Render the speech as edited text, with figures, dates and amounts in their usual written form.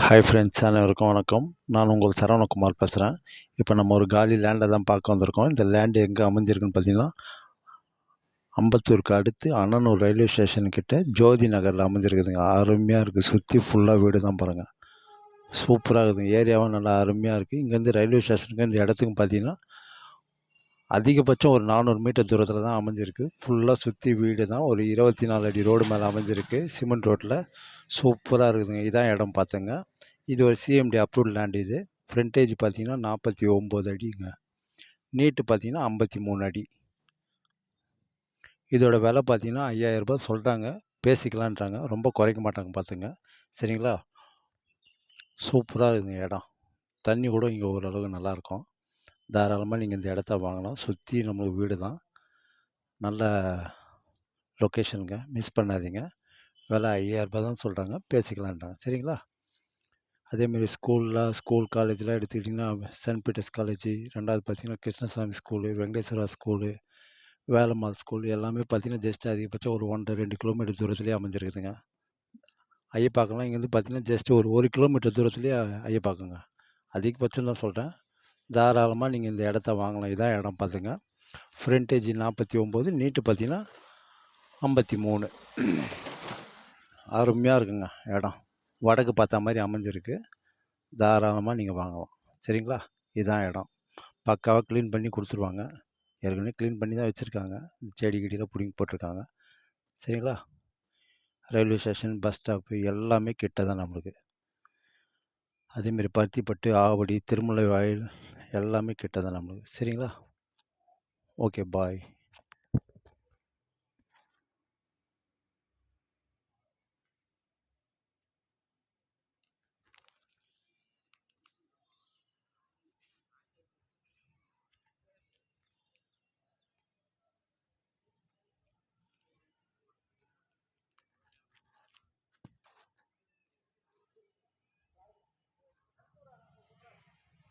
Hi friends, அனைவருக்கும் வணக்கம். நான் உங்கள் சரவணகுமார் பேசுகிறேன். இப்போ நம்ம ஒரு காலி லேண்டை தான் பார்க்க வந்திருக்கோம். இந்த லேண்டு எங்கே அமைஞ்சிருக்குன்னு பார்த்தீங்கன்னா, அம்பத்தூருக்கு அடுத்து அண்ணனூர் ரயில்வே ஸ்டேஷன் கிட்ட ஜோதி நகரில் அமைஞ்சிருக்குதுங்க. அருமையாக இருக்குது. சுற்றி ஃபுல்லாக வீடு தான் பாருங்கள். சூப்பராக இருக்குதுங்க. ஏரியாவும் நல்லா அருமையாக இருக்குது. இங்கேருந்து ரயில்வே ஸ்டேஷனுக்கு இந்த இடத்துக்கு பார்த்தீங்கன்னா, அதிகபட்சம் ஒரு 400 மீட்டர் தூரத்தில் தான் அமைஞ்சிருக்கு. ஃபுல்லாக சுற்றி வீடு தான். ஒரு 24 அடி ரோடு மேலே அமைஞ்சிருக்கு. சிமெண்ட் ரோட்டில் சூப்பராக இருக்குதுங்க. இதான் இடம் பார்த்துங்க. இது ஒரு சிஎம்டி அப்ரூவ்ட் லேண்ட் இது. ஃப்ரண்டேஜ் பார்த்தீங்கன்னா 49 அடிங்க. நீட்டு பார்த்தீங்கன்னா 53 அடி. இதோட விலை பார்த்தீங்கன்னா ரூ. 5000 சொல்கிறாங்க. பேசிக்கலான்றாங்க. ரொம்ப குறைக்க மாட்டாங்க பார்த்துங்க. சரிங்களா? சூப்பராக இருக்குங்க இடம். தண்ணி கூட இங்கே ஓரளவுக்கு நல்லாயிருக்கும். தாராளமாக நீங்கள் இந்த இடத்த வாங்கலாம். சுற்றி நம்மளுக்கு வீடு தான். நல்ல லொக்கேஷனுங்க. மிஸ் பண்ணாதீங்க. விலை ரூ. 5000 தான் சொல்கிறாங்க. பேசிக்கலான்றாங்க. சரிங்களா? அதேமாரி ஸ்கூல் காலேஜ்லாம் எடுத்துக்கிட்டிங்கன்னா, சென்ட் பீட்டர்ஸ் காலேஜு, 2வது பார்த்தீங்கன்னா Krishnasamy school, Venkateswara school, Velammal school எல்லாமே பார்த்தீங்கன்னா, ஜஸ்ட் அதிகபட்சம் ஒரு 1 1/2 2 கிலோமீட்டர் தூரத்திலேயே அமைஞ்சிருக்குதுங்க. ஐயப்பாக்கம்லாம் இங்கேருந்து பார்த்தீங்கன்னா, ஜஸ்ட் ஒரு 1 கிலோமீட்டர் தூரத்திலேயே ஐயப்பாக்கங்க. அதிகபட்சம் தான் சொல்கிறேன். தாராளமாக நீங்கள் இந்த இடத்த வாங்கலாம். இதான் இடம் பார்த்துங்க. ஃப்ரண்டேஜ் 49, நீட்டு பார்த்தீங்கன்னா 53. அருமையாக இருக்குங்க இடம். வடக்கு பார்த்தா மாதிரி அமைஞ்சிருக்கு. தாராளமாக நீங்கள் வாங்கலாம். சரிங்களா? இதுதான் இடம். பக்காவாக க்ளீன் பண்ணி கொடுத்துருவாங்க. ஏற்கனவே க்ளீன் பண்ணி தான் வச்சுருக்காங்க. செடி கிடிலாம் பிடுங்கி போட்டிருக்காங்க. சரிங்களா? ரயில்வே ஸ்டேஷன், பஸ் ஸ்டாப்பு எல்லாமே கிட்ட தான் நம்மளுக்கு. அதேமாரி பருத்திப்பட்டு, ஆவடி, திருமலை வாயில் எல்லாமே கிட்ட தான் நம்மளுக்கு. சரிங்களா? ஓகே, பாய்.